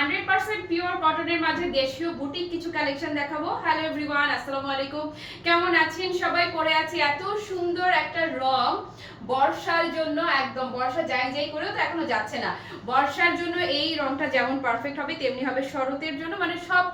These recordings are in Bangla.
100% পিওর কটনের মাঝে দেশীয় বুটিক কিছু কালেকশন দেখাবো। হ্যালো এভরিওয়ান, আসসালামু আলাইকুম। কেমন আছেন সবাই? পরে আছি এত সুন্দর একটা রং, বর্ষার জন্য একদম, বর্ষা যাই যাই করেও তো এখনো যাচ্ছে না। বর্ষার জন্য এই রংটা যেমন পারফেক্ট হবে তেমনি হবে শরতের জন্য, মানে সব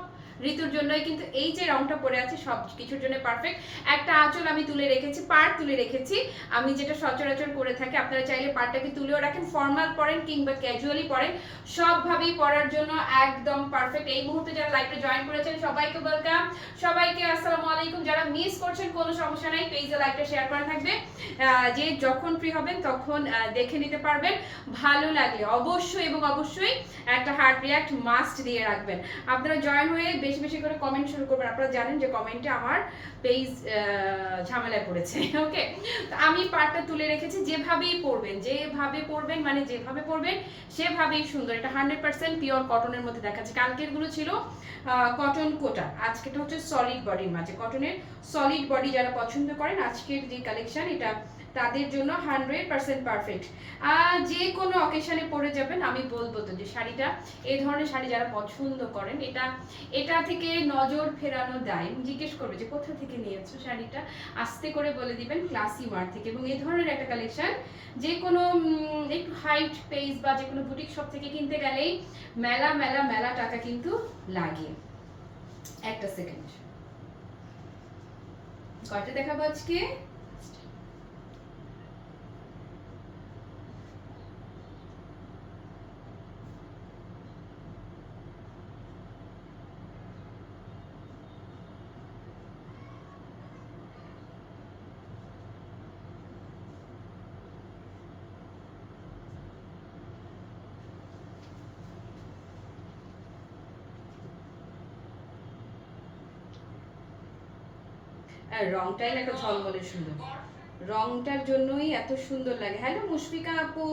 ঋতুর জন্যই কিন্তু এই যে রংটা পরে আছে সব কিছুর জন্য পারফেক্ট। একটা আঁচল আমি তুলে রেখেছি, পাড় তুলে রেখেছি, আমি যেটা সচরাচর করে থাকি। আপনারা চাইলে পাড়টাকে তুলেও রাখেন, ফর্মাল পরেন কিংবা ক্যাজুয়ালি পরেন, সবভাবেই পরার জন্য একদম পারফেক্ট। এই মুহূর্তে যারা লাইভে জয়েন করেছেন সবাইকে ওয়েলকাম, সবাইকে আসসালামু আলাইকুম। যারা মিস করছেন কোনো সমস্যা নাই, পেজে লাইভটা শেয়ার করা থাকবে, যে যখন ফ্রি হবেন তখন দেখে নিতে পারবেন। ভালো লাগলে অবশ্যই এবং অবশ্যই একটা হার্ট রিয়াক্ট মাস্ট দিয়ে রাখবেন। আপনারা জয়েন হয়ে বেশি বেশি করে কমেন্ট শুরু করবেন। আপনারা জানেন যে কমেন্টে আমার পেজ ঝামেলায় পড়েছে। ওকে, আমি পার্টটা তুলে রেখেছি, যেভাবেই পড়বেন, যেভাবে পড়বেন মানে যেভাবে পড়বেন সেভাবেই সুন্দর। এটা 100% পিওর কটনের মধ্যে দেখাচ্ছে। কালকের গুলো ছিল কটন কোটা, আজকেটা হচ্ছে সলিড বডির মাঝে। কটনের সলিড বডি যারা পছন্দ করেন, আজকের যে কালেকশন এটা তাদের জন্য 100% পারফেক্ট। যে কোনো অকেশনে পরে যাবেন। আমি বলবো তো যে শাড়িটা, এই ধরনের শাড়ি যারা পছন্দ করেন, এটা থেকে নজর ফেরানো দায়। জিজ্ঞেস করবে যে কোথা থেকে নিয়েছো শাড়িটা, আস্তে করে বলে দিবেন ক্লাসি মার্ট থেকে। এবং এই ধরনের একটা কালেকশন যে কোনো একটু হাইট পেজ বা যে কোনো বুটিক শপ থেকে কিনতে গেলেই মেলা মেলা মেলা টাকা কিন্তু লাগে। একটা সেকেন্ড, কয়টা দেখাবো আজকে? রংটাই একটা ঝলমলে সুন্দর, রংটার জন্যই এত সুন্দর লাগে। হ্যালো মুশফিকা আপু,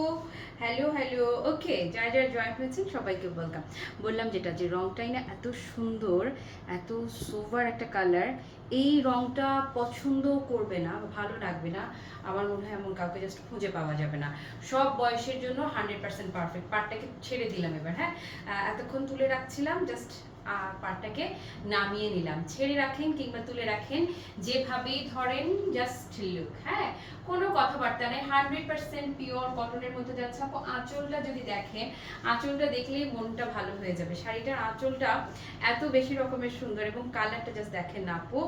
হ্যালো হ্যালো। ওকে, যারা যারা জয়েন হয়েছেন সবাইকে ওয়েলকাম। বললাম যেটা, যে রংটাই না এত সুন্দর, এত সোভার একটা কালার। এই রংটা পছন্দ করবে না, ভালো লাগবে না, আমার মনে হয় এমন কাউকে জাস্ট খুঁজে পাওয়া যাবে না। সব বয়সের জন্য 100% পারফেক্ট। পার্টটাকে ছেড়ে দিলাম এবার। হ্যাঁ, এতক্ষণ তুলে রাখছিলাম, জাস্ট পার্টটাকে নামিয়ে নিলাম। ছেড়ে রাখেন কিংবা তুলে রাখেন, যেভাবেই ধরেন জাস্ট লুক। হ্যাঁ, কোনো কথাবার্তা নেই, 100% পিওর কটনের মধ্যে যাচ্ছে। আপু আঁচলটা যদি দেখেন, আঁচলটা দেখলেই মনটা ভালো হয়ে যাবে। শাড়িটার আঁচলটা এত বেশি রকমের সুন্দর এবং কালারটা জাস্ট দেখেন না আপু,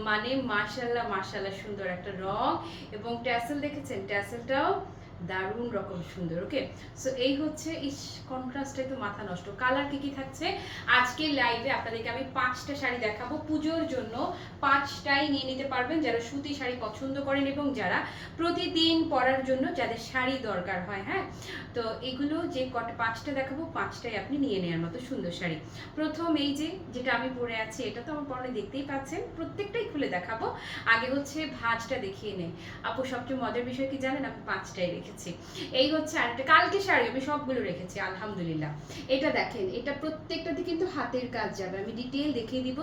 মানে মাশাল্লাহ মাশাল্লাহ সুন্দর একটা রং। এবং ট্যাসেল দেখেছেন, ট্যাসেলটাও দারুণ রকম সুন্দর। ওকে, সো এই হচ্ছে, ইস কন্ট্রাস্টটাই তো মাথা নষ্ট। কালার কি কি থাকছে আজকে লাইভে আপনাদেরকে আমি 5টা শাড়ি দেখাবো। পুজোর জন্য 5টাই নিয়ে নিতে পারবেন যারা সুতি শাড়ি পছন্দ করেন এবং যারা প্রতিদিন পরার জন্য যাদের শাড়ি দরকার হয়। হ্যাঁ, তো এগুলো যে 5টা দেখাবো, 5টাই আপনি নিয়ে নেওয়ার মতো সুন্দর শাড়ি। প্রথম এই যে যেটা আমি পরে আছি, এটা তো আমার পরনে দেখতেই পাচ্ছেন, প্রত্যেকটাই খুলে দেখাবো। আগে হচ্ছে ভাঁজটা দেখিয়ে নেই আপু। সবচেয়ে মজার বিষয় কি জানেন, আমি 5টাই রেখেছি। এই হচ্ছে আরেকটা, কালকে শাড়ি আমি সবগুলো রেখেছি আলহামদুলিল্লাহ। এটা দেখেন, এটা প্রত্যেকটাতে কিন্তু হাতের কাজ যাবে, আমি ডিটেইল দেখিয়ে দিব।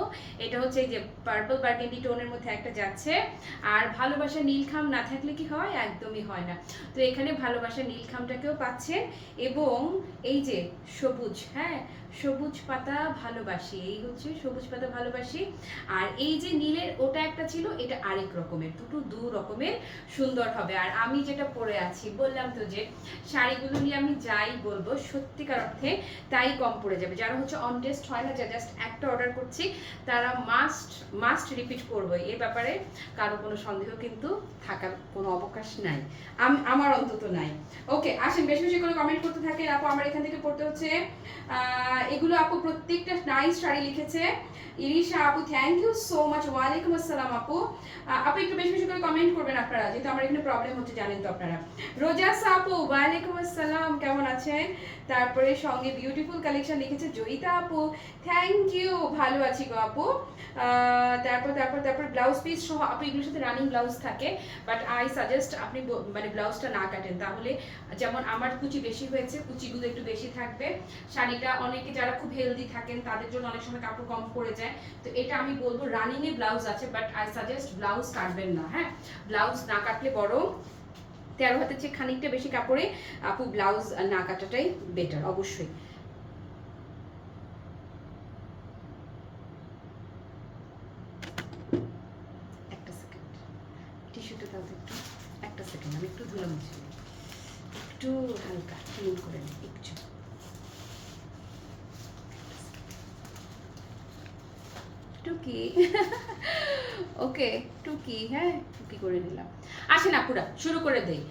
এটা হচ্ছে এই যে পার্পল বার্গেন্ডি টোনের মধ্যে একটা যাচ্ছে। আর ভালোবাসা নীলখাম না থাকলে কি হয়, একদমই হয় না। তো এখানে ভালোবাসা নীলখামটাকেও পাচ্ছেন এবং এই যে সবুজ, হ্যাঁ সবুজ পাতা ভালোবাসি, এই হচ্ছে সবুজ পাতা ভালোবাসি। আর এই যে নীলের ওটা একটা ছিল, এটা আরেক রকমের, দুটো দু রকমের সুন্দর হবে। আর আমি যেটা পরে আছি, বললাম তো যে শাড়িগুলো নিয়ে আমি যাই বলবো সত্যিকার অর্থে তাই কম পড়ে যাবে। যারা হচ্ছে অন টেস্ট হয় না, যা জাস্ট একটা অর্ডার করছি, তারা মাস্ট রিপিট করবো। এ ব্যাপারে কারো কোনো সন্দেহ কিন্তু থাকার কোনো অবকাশ নাই, আমার অন্তত নাই। ওকে, আসেন বেশি বেশি করে কমেন্ট করতে থাকেন আপু। আমার এখান থেকে পড়তে হচ্ছে এগুলো আপু প্রত্যেকটা নাইস শাড়ি লিখেছে। ইরিশা আপু থ্যাংক ইউ সো মাচ, ওয়ালাইকুম আসসালাম আপু। আপু একটু বেশি বেশি করে কমেন্ট করবেন আপনারা, যেহেতু আমার এখানে প্রবলেম হচ্ছে জানেন তো আপনারা। রোজাসা আপু ওয়ালাইকুম আসসালাম, কেমন আছেন? তারপরে সঙ্গে বিউটিফুল কালেকশন লিখেছে জয়িতা আপু, থ্যাংক ইউ, ভালো আছি গো আপু। তারপর তারপর তারপর ব্লাউজ পিস সহ আপু, এগুলোর সাথে রানিং ব্লাউজ থাকে, বাট আই সাজেস্ট আপনি মানে ব্লাউজটা না কাটেন, তাহলে যেমন আমার কুচি বেশি হয়েছে, কুচিগুলো একটু বেশি থাকবে। শাড়িটা অনেকে যারা খুব হেলদি থাকেন তাদের জন্য অনেক সময় কাপড় কম পড়ে যায়। তো এটা আমি বলবো রানিং এ ব্লাউজ আছে, বাট আই সাজেস্ট ব্লাউজ কাটবেন না। হ্যাঁ, ব্লাউজ না কাটলে বরং 13 হাতের চেয়ে খানিকটা বেশি কাপড়ে আপু ব্লাউজ না কাটাটাই বেটার অবশ্যই। টুকি ওকে টুকি, হ্যাঁ টুকি করে নিলাম। আসেন আপুরা শুরু করে দেই।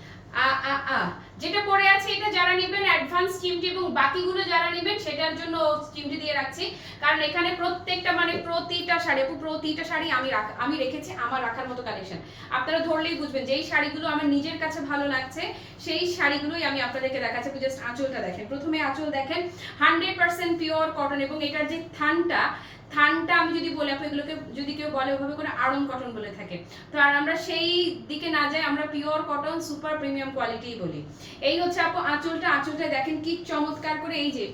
যেটা পড়ে আছে এটা যারা নেবেন অ্যাডভান্স স্টিমটি, এবং বাকিগুলো যারা নেবেন সেটার জন্য স্টিমটি দিয়ে রাখছি, কারণ এখানে প্রত্যেকটা মানে প্রতিটা শাড়ি আমি রেখেছি আমার রাখার মতো কালেকশন। আপনারা ধরলেই বুঝবেন যে এই শাড়িগুলো আমার নিজের কাছে ভালো লাগছে, সেই শাড়িগুলোই আমি আপনাদেরকে দেখাচ্ছি। জাস্ট আঁচলটা দেখেন, প্রথমে আঁচল দেখেন 100% পিওর কটন, এবং এটার যে থানটা আমি যদি বলি আপু, এগুলোকে যদি কেউ বলে ওভাবে করে আড়ং কটন বলে থাকে, তো আর আমরা সেই দিকে না যাই, আমরা পিওর কটন সুপার প্রিমিয়াম কোয়ালিটিই বলি। এই হচ্ছে আপু আঁচলটা দেখেন কি চমৎকার করে, এই যে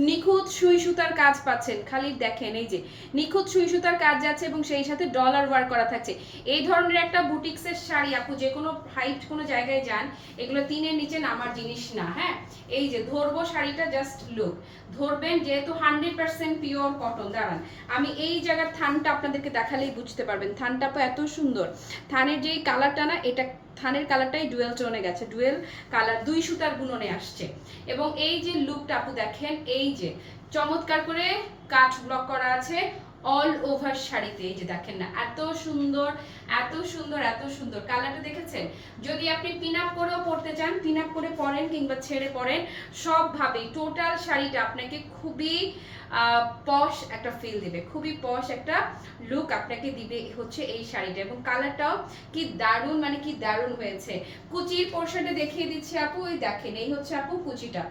নিখুঁত সুই সুতার কাজ পাচ্ছেন, খালি দেখেন এই যে নিখুঁত সুই সুতার কাজ যাচ্ছে, এবং সেই সাথে ডলার ওয়ার্ক করা থাকছে। এই ধরনের একটা বুটিক্সের শাড়ি আপু যে কোনো হাইট কোনো জায়গায় যান, এগুলো 3-এর নিচে নামার জিনিস না। হ্যাঁ, এই যে ধরবো শাড়িটা, জাস্ট লুক, ধরবেন যেহেতু 100% পিওর কটন। দাঁড়ান আমি এই জায়গার থানটা আপনাদেরকে দেখালেই বুঝতে পারবেন, থানটা আপু এত সুন্দর, থানের যেই কালারটা না, এটা থানের কালারটাই ডুয়েল টোনে গেছে, ডুয়েল কালার 2 সুতার বুননে আসছে। এবং এই যে লুকটা আপু দেখেন, এই যে চমৎকার করে কাট ব্লক করা আছে অল ওভার শাড়িতে, এই যে দেখেন না এত সুন্দর এত সুন্দর এত সুন্দর কালারটা দেখেছেন। যদি আপনি পিন আপ করেও পরতে চান, পিন আপ করে পরেন কিংবা ছেড়ে পরেন, সবভাবেই টোটাল শাড়িটা আপনাকে খুবই পশ একটা ফিল দিবে, খুবই পশ একটা লুক আপনাকে দিবে হচ্ছে এই শাড়িটা। এবং কালারটাও কি দারুণ, মানে কি দারুণ হয়েছে। কুচির পোর্শনটা দেখিয়ে দিচ্ছি আপু, ওই দেখেন এই হচ্ছে আপু কুচিটা,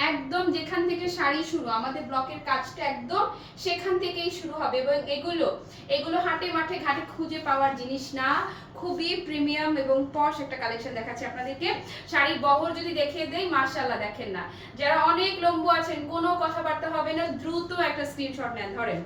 একদম যেখান থেকে শাড়ি শুরু, আমাদের ব্লকের কাজটা একদম সেখান থেকেই শুরু হবে। এবং এগুলো হাটে মাঠে ঘাটে খুঁজে পাওয়ার জিনিস না, খুবই প্রিমিয়াম এবং পশ একটা কালেকশন দেখাচ্ছি আপনাদেরকে। শাড়ির বহর যদি দেখিয়ে দেই, মাশাআল্লাহ দেখেন না, যারা অনেক লম্বু আছেন কোনো কথাবার্তা হবে না, দ্রুত একটা স্ক্রিনশট নেন, ধরেন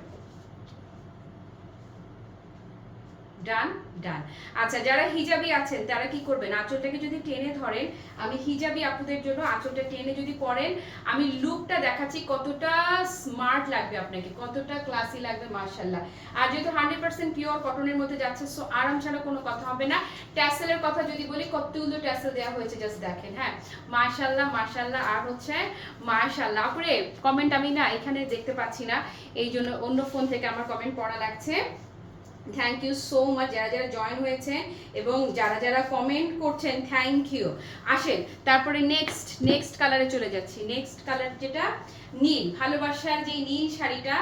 ডান ডান। আচ্ছা যারা হিজাবি আছেন তারা কি করবেন, আঁচলটাকে যদি টেনে ধরেন, আমি হিজাবি আপুদের জন্য আঁচলটা টেনে যদি পরেন, আমি লুকটা দেখাচ্ছি কতটা স্মার্ট লাগবে আপনাকে, কতটা ক্লাসি লাগবে মাশাআল্লাহ। আর যেহেতু 100% পিওর কটনের মধ্যে যাচ্ছে, সো আরাম ছাড়া কোনো কথা হবে না। ট্যাসেলের কথা যদি বলি, কতগুলো ট্যাসেল দেওয়া হয়েছে জাস্ট দেখেন। হ্যাঁ মাশাআল্লাহ মাশাআল্লাহ। আর হচ্ছে মাশাআল্লাহ আপরে কমেন্ট আমি না এখানে দেখতে পাচ্ছি না, এই জন্য অন্য ফোন থেকে আমার কমেন্ট পড়া লাগছে। থ্যাংক ইউ সো মাচ যারা যারা জয়েন হয়েছে এবং যারা যারা কমেন্ট করছেন, থ্যাংক ইউ। আসেন তারপরে নেক্সট কালারে চলে যাচ্ছি। নেক্সট কালার যেটা নীল, ভালোবাসার যে নীল শাড়িটা,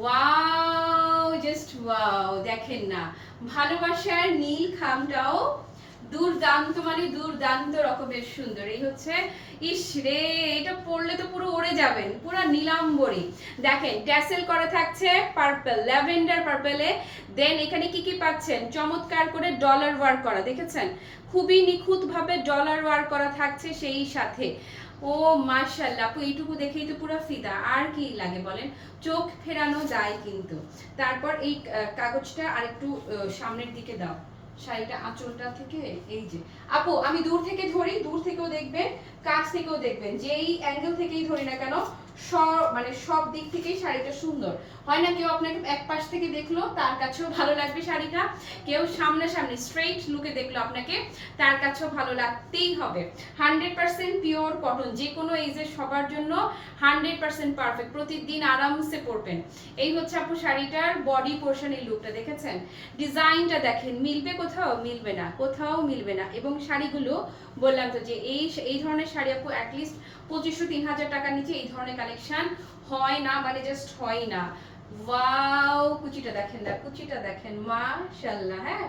ওয়াও জাস্ট ওয়াও, দেখেন না ভালোবাসার নীল খামটাও দুর্দান্ত, মানে দুর্দান্ত রকমের সুন্দর। এই হচ্ছে ইস রে, এটা পরলে তো পুরো উড়ে যাবেন, পুরো নীলাম্বরী। দেখেন ট্যাসেল করা থাকছে পার্পল, ল্যাভেন্ডার পার্পলে। দেন এখানে কি কি পাচ্ছেন, চমৎকার করে ডলার ওয়ার্ক করা, দেখেছেন খুবই নিখুঁত ভাবে ডলার ওয়ার্ক করা থাকছে। সেই সাথে ও মাশাআল্লাহ আপু, এইটুকু দেখেই তো পুরো ফিদা, আর কি লাগে বলেন, চোখ ফেরানো যায় কিন্তু। তারপর এই কাগজটা আরেকটু সামনের দিকে দাও, শাড়িটা আঁচলটা থেকে, এই যে আপু আমি দূর থেকে ধরি, দূর থেকেও দেখবেন কাছ থেকেও দেখবেন, যেই অ্যাঙ্গেল থেকেই ধরি না কেন, মানে সব দিক থেকেই শাড়িটা সুন্দর হয় না। কেউ আপনাকে এক পাশ থেকে দেখলো তার কাছেও ভালো লাগবে শাড়িটা, কেউ সামনাসামনি স্ট্রেইট লুকে দেখলো আপনাকে তার কাছেও ভালো লাগতেই হবে। 100% পিওর কটন, যে কোনো এজের সবার জন্য 100% পারফেক্ট, প্রতিদিন আরামসে পরবেন। এই হচ্ছে আপু শাড়িটার বডি পোর্শনের লুকটা, দেখেছেন ডিজাইনটা দেখেন, মিলবে কোথাও, মিলবে না, কোথাও মিলবে না। এবং শাড়িগুলো বললাম তো যে এই ধরনের শাড়ি আপু অ্যাটলিস্ট 2500-3000 টাকার নিচে এই ধরনের কালেকশন হয় না, মানে জাস্ট হয় না। ওয়াও কুচিটা দেখেন না, কুচিটা দেখেন মাশাআল্লাহ। হ্যাঁ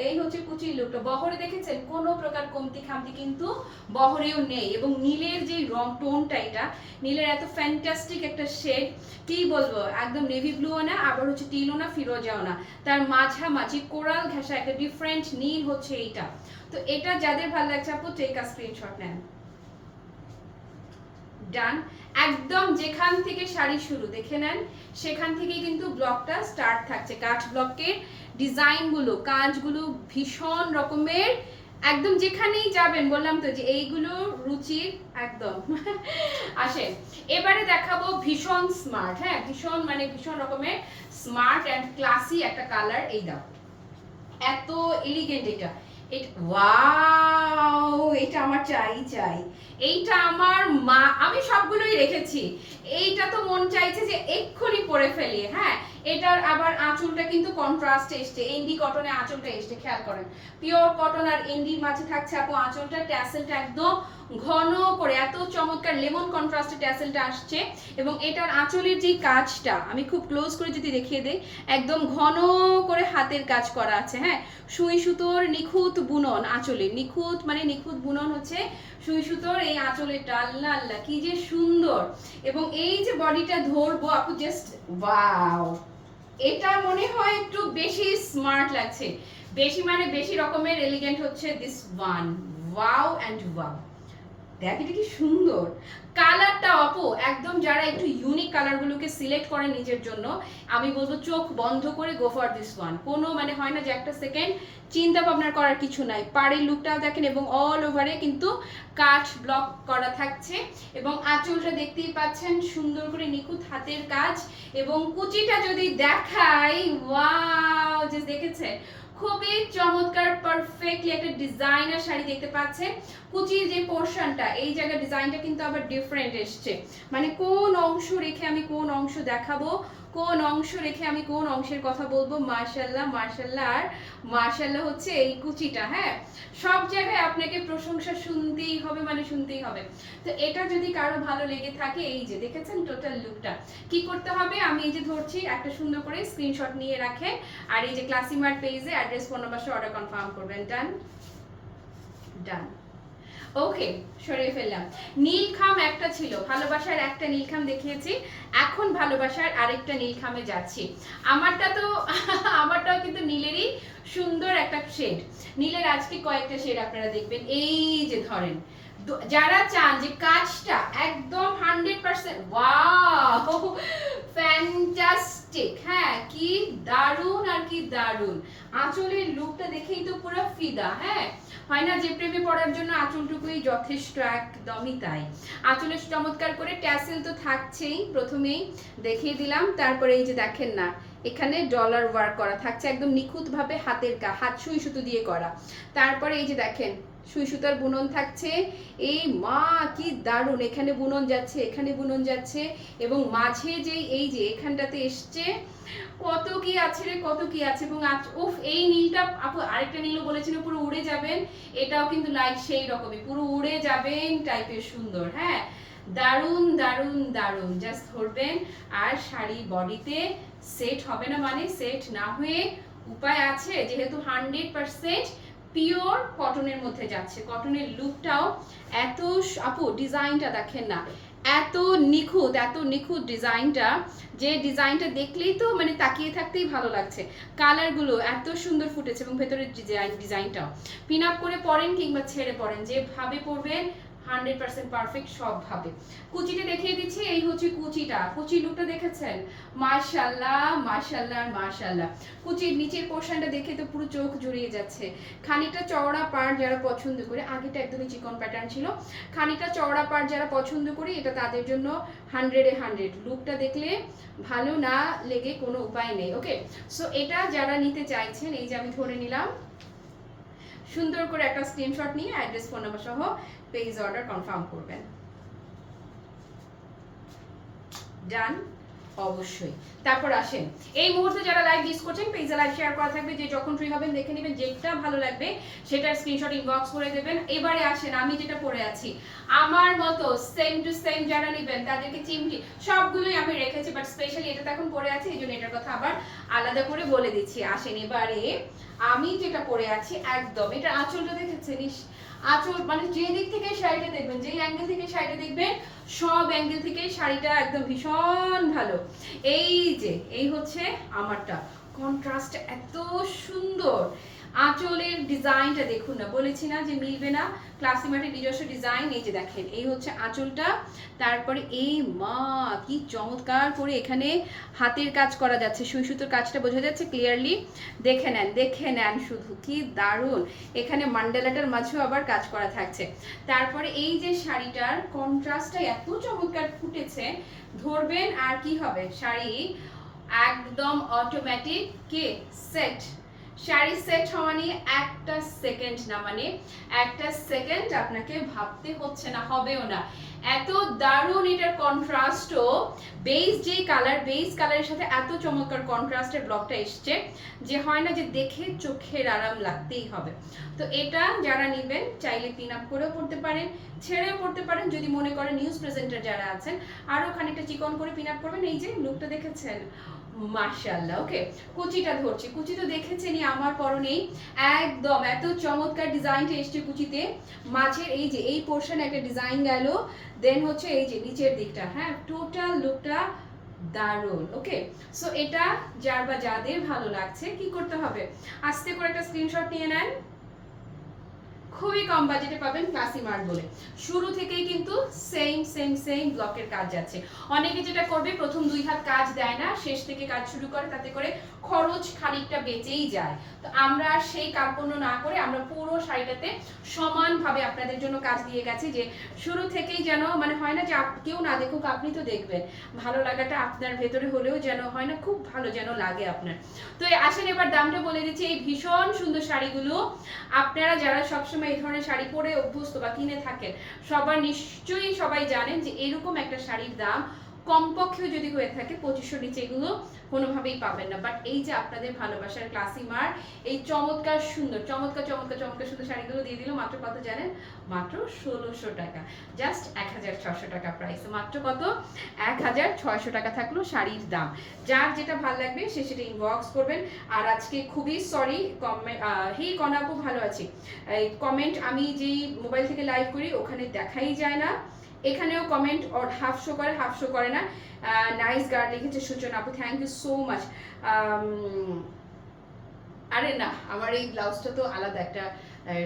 এই হচ্ছে কুচির লুকটা। বহরে দেখেছেন কোনো প্রকার কমতি খামতি কিন্তু বহরেও নেই। এবং নীলের যে রং টোনটা, এটা নীলের এত ফ্যান্টাস্টিক একটা শেড, কি বলবো, একদম নেভি ব্লুও না, আবার হচ্ছে টিলও না, ফিরোজাও না, তার মাঝামাঝি কোরাল ঘেঁষা একটা ডিফারেন্ট নীল হচ্ছে এইটা। তো এটা যাদের ভালো লাগছে আপু টেক আ স্ক্রিনশট নেন, ডান। একদম যেখান থেকে শাড়ি শুরু দেখে নেন, সেখান থেকেই কিন্তু ব্লকটা স্টার্ট থাকছে। কাঠ ব্লকের ডিজাইনগুলো, কাজগুলো ভীষণ রকমের, একদম যেখানেই যাবেন বললাম তো যে এইগুলো রুচির একদম। আসে এবারে দেখাবো ভীষণ স্মার্ট, হ্যাঁ ভীষণ মানে ভীষণ রকমের স্মার্ট অ্যান্ড ক্লাসি একটা কালার। এই দাও এত এলিগেন্ট, এটা ওয়াও, এটা আমার চাই, এইটা আমার মা, আমি সবগুলোই রেখেছি, এইটা তো মন চাইছে যে এক্ষুনি পরে ফেলি। হ্যাঁ এটার আবার আঁচলটা কিন্তু কন্ট্রাস্টে এসছে, এন্ডি কটনে আঁচলটা এসছে, খেয়াল করেন পিওর কটন আর এন্ডির মাঝে থাকছে আপু আঁচলটা, ট্যাসেলটা একদম ঘন করে এত চমৎকার লেমন কন্ট্রাস্টে ট্যাসেলটা আসছে। এবং এটার আঁচলের যে কাজটা আমি খুব ক্লোজ করে যদি দেখিয়ে দেই, একদম ঘন করে হাতের কাজ করা আছে। হ্যাঁ, সুই সুতোর নিখুঁত বুনন আঁচলে, নিখুঁত মানে নিখুঁত বুনন হচ্ছে সুই সুতোর এই আঁচলেরটা। আল্লাহ আল্লাহ কি যে সুন্দর। এবং এই যে বডিটা ধরবো আপু, জাস্ট ওয়াও, এটা মনে হয় একটু বেশি স্মার্ট লাগছে, বেশি মানে বেশি রকমের এলিগেন্ট হচ্ছে this one. Wow and wow, দেখ এটা কি সুন্দর কালারটা আপু। একদম যারা একটু ইউনিক কালারগুলোকে সিলেক্ট করে নিজের জন্য, আমি বলবো চোখ বন্ধ করে গো ফর দিস ওয়ান। কোনো মানে হয় না যে একটা সেকেন্ড চিন্তা ভাবনা করার কিছু নাই। পাড়ের লুকটাও দেখেন এবং অল ওভারে কিন্তু কাট ব্লক করা থাকছে। এবং আঁচলটা দেখতেই পাচ্ছেন সুন্দর করে নিখুঁত হাতের কাজ। এবং কুচিটা যদি দেখাই, ওয়াও, যে দেখেছে খুবই চমৎকার পারফেক্টলি একটা ডিজাইনার শাড়ি দেখতে পাচ্ছেন। কুচির যে পোর্শনটা এই জায়গায় ডিজাইনটা কিন্তু আবার ডিফারেন্ট এসছে, মানে কোন অংশ রেখে আমি কোন অংশ দেখাবো, কোন অংশ রেখে আমি কোন অংশের কথা বলবো। মাশাআল্লাহ মাশাআল্লাহ আর মাশাআল্লাহ হচ্ছে এই কুচিটা। হ্যাঁ, সব জায়গায় আপনাকে প্রশংসা শুনতেই হবে, মানে শুনতেই হবে। তো এটা যদি কারো ভালো লেগে থাকে, এই যে দেখেছেন টোটাল লুকটা, কি করতে হবে আমি এই যে ধরছি, একটা সুন্দর করে স্ক্রিনশট নিয়ে রাখেন আর এই যে ক্লাসিমার্ট পেজে অ্যাড্রেস ফোন নাম্বার সহ অর্ডার কনফার্ম করবেন। ডান ডান, ওকে, সরিয়ে ফেললাম। নীলখাম একটা ছিল, ভালোবাসার একটা নীলখাম দেখিয়েছি, এখন ভালোবাসার আরেকটা নীলখামে যাচ্ছি। আমারটাও কিন্তু নীলেরই সুন্দর একটা শেড। নীলের আজকে কয়েকটা শেড আপনারা দেখবেন। এই যে ধরেন, যারা চান যে কাজটা একদম 100% ওয়াও ফ্যান্টাস্টিক, হ্যাঁ কি দারুণ আর কি দারুণ। আঁচলের লুকটা দেখেই তো পুরো ফিদা। হ্যাঁ, হয় না যে প্রেমে পড়ার জন্য আঁচলটুকুই যথেষ্ট, একদমই তাই। আঁচলে চমৎকার করে ট্যাসেল তো থাকছেই, প্রথমেই দেখিয়ে দিলাম। তারপরে এই যে দেখেন না, এখানে ডলার ওয়ার্ক করা থাকছে একদম নিখুঁত ভাবে, হাত সুই সুতো দিয়ে করা। তারপরে এই যে দেখেন সুই সুতার বুনন থাকছে। এই মা কি দারুণ, এখানে বুনন যাচ্ছে, এখানে বুনন যাচ্ছে। এবং মাঝে যে এই যে এখানটাতে এসছে, কত কি আছে রে, কত কি আছে। এবং উফ, এই নীলটা আপু আরেকটা নীলও বলেছিল পুরো উড়ে যাবেন, এটাও কিন্তু লাইক সেই রকমই পুরো উড়ে যাবেন টাইপের সুন্দর। হ্যাঁ, দারুণ দারুণ দারুণ, জাস্ট ধরবেন আর শাড়ি বডিতে সেট হবে না, মানে সেট না হয়ে উপায় আছে, যেহেতু 100% পিওর কটনের মধ্যে যাচ্ছে। কটনের লুকটাও এত আপু, ডিজাইনটা দেখেন না, এত নিখুঁত, এত নিখুঁত ডিজাইনটা, যে ডিজাইনটা দেখলেই তো মানে তাকিয়ে থাকতেই ভালো লাগছে। কালারগুলো এত সুন্দর ফুটেছে এবং ভেতরের ডিজাইনটাও পিন আপ করে পরেন কিংবা ছেড়ে পরেন, যেভাবে পরবেন 100% পারফেক্ট সবভাবে। কুচিটা দেখিয়ে দিচ্ছি, এই হচ্ছে কুচিটা। কুচির লুকটা দেখেছেন, মাশাআল্লাহ মাশাআল্লাহ মাশাআল্লাহ। কুচির নিচের পোর্শনটা দেখে তো পুরো চোখ জুড়িয়ে যাচ্ছে। খানিকটা চওড়া পাড় যারা পছন্দ করে, আগেটা একদমই চিকন প্যাটার্ন ছিল, খানিকটা চওড়া পাড় যারা পছন্দ করে, এটা তাদের জন্য 100-এ 100। লুকটা দেখলে ভালো না লেগে কোনো উপায় নেই। ওকে, সো এটা যারা নিতে চাইছেন, এই যে আমি ধরে নিলাম, সুন্দর করে একটা স্ক্রিনশট নিয়ে অ্যাড্রেস ফোন নাম্বার সহ পেজ অর্ডার কনফার্ম করবেন। ডান, অবশ্যই। তারপর আসেন, এই মুহূর্তে যারা লাইভ মিস করছেন, পেজে লাইভ শেয়ার করা থাকবে, যে যখন ফ্রি হবেন দেখে নেবেন, যেটা ভালো লাগবে সেটার স্ক্রিনশট ইনবক্স করে দেবেন। এবারে আসেন, আমি যেটা পরে আছি আমার মতো সেম টু সেম যারা নেবেন তাদেরকে চিমটি সবগুলোই আমি রেখেছি, বাট স্পেশালি এটা তো এখন পরে আছি, এই জন্য এটার কথা আবার আলাদা করে বলে দিচ্ছি। আসেন, এবারে আমি যেটা পরে আছি একদম, এটা আঁচলটা দেখেছেন, আঁচল মানে যে দিক থেকে শাড়িটা দেখবেন, যেই অ্যাঙ্গেল থেকে শাড়িটা দেখবেন, সব অ্যাঙ্গেল থেকে শাড়িটা একদম ভীষণ ভালো। এই যে এই হচ্ছে আমারটা, কন্ট্রাস্ট এত সুন্দর। আঁচলের ডিজাইনটা দেখুন না, বলেছি না যে মিলবে না, ক্লাসিমার্টের নিজস্ব ডিজাইন। এই যে দেখেন, এই হচ্ছে আঁচলটা। তারপরে এই মা কি চমৎকার করে এখানে হাতের কাজ করা যাচ্ছে, সুই সুতোর কাজটা বোঝা যাচ্ছে ক্লিয়ারলি। দেখে নেন, দেখে নেন শুধু, কি দারুণ। এখানে মান্ডালাটার মাঝেও আবার কাজ করা থাকছে। তারপরে এই যে শাড়িটার কন্ট্রাস্টটা এত চমৎকার ফুটেছে, ধরবেন আর কি হবে, শাড়ি একদম অটোমেটিক কে সেট। শাড়ি সেট হওয়া নিয়ে একটা সেকেন্ড না, মানে একটা সেকেন্ড আপনাকে ভাবতে হচ্ছে না, হবেও না। এত দারুণ এটার কন্ট্রাস্টও, বেজ যেই কালার, বেজ কালারের সাথে এত চমৎকার কন্ট্রাস্টের ব্লকটা এসছে যে হয় না যে দেখে চোখের আরাম লাগতেই হবে। তো এটা যারা নেবেন চাইলে পিন আপ করেও পড়তে পারেন, ছেড়েও পড়তে পারেন, যদি মনে করেন নিউজ প্রেজেন্টার যারা আছেন আরও খানিকটা চিকন করে পিন আপ করবেন। এই যে লুকটা দেখেছেন, মাশাআল্লাহ। ওকে, কুচিটা ধরছি, কুচি তো দেখেছেনই আমার পরনেই, একদম এত চমৎকার ডিজাইনটা এসছে কুচিতে। মাঝের এই যে এই পোর্শনে একটা ডিজাইন গেল, দেন হচ্ছে এই যে নিচের দিকটা, হ্যাঁ টোটাল লুকটা দারুণ। ওকে, সো এটা যার বা যাদের ভালো লাগছে কি করতে হবে, আস্তে করে একটা স্ক্রিনশট নিয়ে নেন। খুবই কম বাজেটে পাবেন ক্লাসি মার্ট বলে। শুরু থেকেই কিন্তু সেম ব্লকের কাজ যাচ্ছে। অনেকে যেটা করবে প্রথম 2 হাত কাজ দেয় না, শেষ থেকে কাজ শুরু করে, তাতে করে খরচ খানিকটা বেঁচেই যায়। তো আমরা সেই কার্পণ্য না করে আমরা পুরো শাড়িটাতে সমানভাবে আপনাদের জন্য কাজ দিয়ে গেছি, যে শুরু থেকেই যেন মানে হয় না যে কেউ না দেখুক আপনি তো দেখবেন, ভালো লাগাটা আপনার ভেতরে হলেও যেন হয় না খুব ভালো যেন লাগে আপনার। তো আসেন এবার দামটা বলে দিচ্ছি। এই ভীষণ সুন্দর শাড়িগুলো আপনারা যারা সবসময় এই ধরনের শাড়ি পরে অভ্যস্ত বা কিনে থাকেন, সবার নিশ্চয়ই সবাই জানেন যে এরকম একটা শাড়ির দাম কমপক্ষেও যদি হয়ে থাকে 2500 নিচে এগুলো কোনোভাবেই পাবেন না। বাট এই যে আপনাদের ভালোবাসার ক্লাসি মার এই চমৎকার সুন্দর সুন্দর শাড়িগুলো দিয়ে দিল মাত্র কত জানেন? মাত্র 1600 টাকা, জাস্ট 1600 টাকা প্রাইস। মাত্র কত? 1600 টাকা থাকলো শাড়ির দাম। যার যেটা ভালো লাগবে সে সেটা ইনবক্স করবেন। আর আজকে খুবই সরি, কমেন্ট হে কনাপু ভালো আছি, এই কমেন্ট আমি যেই মোবাইল থেকে লাইভ করি ওখানে দেখাই যায় না, এখানেও কমেন্ট ওর হাফ শো করে হাফ শো করে না। নাইস গার্ড লিখেছে সূচনা আপু, থ্যাংক ইউ সো মাচ। আরে না, আমার এই ব্লাউজটা তো আলাদা একটা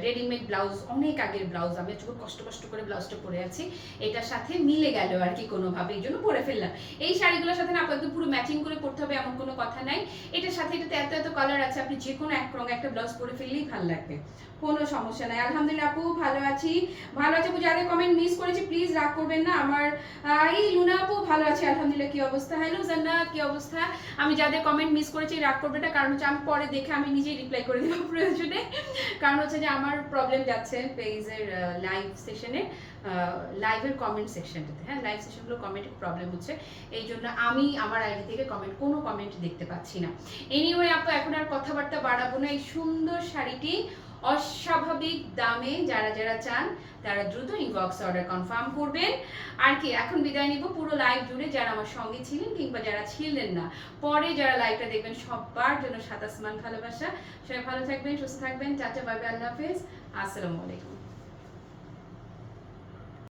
রেডিমেড ব্লাউজ, অনেক আগের ব্লাউজ, আমি খুব কষ্ট করে ব্লাউজটা পরে আছি, এটার সাথে মিলে গেল আর কি কোনোভাবে, এই জন্য পরে ফেললাম। এই শাড়িগুলোর সাথে না আপনাকে পুরো ম্যাচিং করে পরতে হবে এমন কোনো কথা নাই, এটার সাথে এটাতে এত কালার আছে, আপনি যে কোনো এক রঙ একটা ব্লাউজ পরে ফেললেই ভালো লাগবে, কোনো সমস্যা নাই। আলহামদুলিল্লাহ আপু ভালো আছি, ভালো আছে আপু। যাদের কমেন্ট মিস করেছি প্লিজ রাগ করবেন না। আমার এই লুনা আপু ভালো আছে আলহামদুলিল্লাহ, কি অবস্থা? হ্যালো জান্নাত, কি অবস্থা? আমি যাদের কমেন্ট মিস করেছি রাগ করবে না, কারণ হচ্ছে আমি পরে দেখে আমি নিজেই রিপ্লাই করে দেবো প্রয়োজনে, কারণ হচ্ছে যে আমার প্রবলেম যাচ্ছে পেজের লাইভ সেশনে, লাইভের কমেন্ট সেকশনটাতে, হ্যাঁ লাইভ সেশনগুলো কমেন্টের প্রবলেম হচ্ছে, এই জন্য আমি আমার আইডি থেকে কোনো কমেন্ট দেখতে পাচ্ছি না। এনিওয়ে আপু এখন আর কথাবার্তা বাড়াবো না, এই সুন্দর শাড়িটি অস্বাভাবিক দামে যারা যারা চান তারা দ্রুত ইনবক্স অর্ডার কনফার্ম করবেন। আর কি এখন বিদায় নিব পুরো লাইভ জুড়ে, যারা আমার সঙ্গে ছিলেন কিংবা যারা ছিলেন না, পরে যারা লাইভটা দেখবেন সবার জন্য সাত আসমান ভালোবাসা। সবাই ভালো থাকবেন, সুস্থ থাকবেন, চাচা বাই বাই, আল্লাহ হাফেজ, আসসালামু আলাইকুম।